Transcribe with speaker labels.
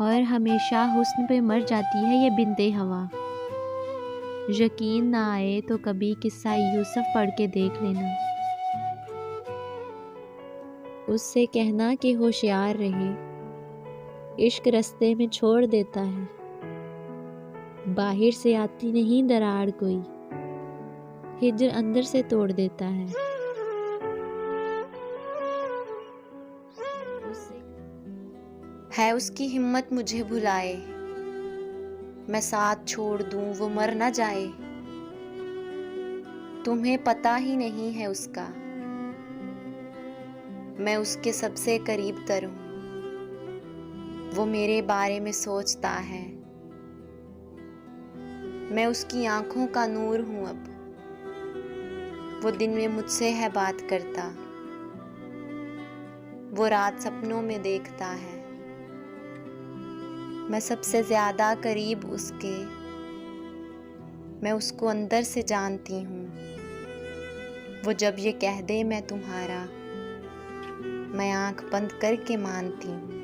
Speaker 1: और हमेशा हुस्न पे मर जाती है ये बिन्ते हवा। यकीन ना आए तो कभी किस्सा यूसुफ पढ़ के देख लेना। उससे कहना कि होशियार रहे, इश्क रास्ते में छोड़ देता है। बाहर से आती नहीं दरार कोई, हिज्र अंदर से तोड़ देता है।
Speaker 2: उसकी हिम्मत मुझे भुलाए, मैं साथ छोड़ दूं वो मर ना जाए। तुम्हें पता ही नहीं है उसका, मैं उसके सबसे करीब तर हूं। वो मेरे बारे में सोचता है, मैं उसकी आंखों का नूर हूं अब। वो दिन में मुझसे है बात करता, वो रात सपनों में देखता है। मैं सबसे ज्यादा करीब उसके, मैं उसको अंदर से जानती हूँ। वो जब ये कह दे मैं तुम्हारा, मैं आंख बंद करके मानती हूँ।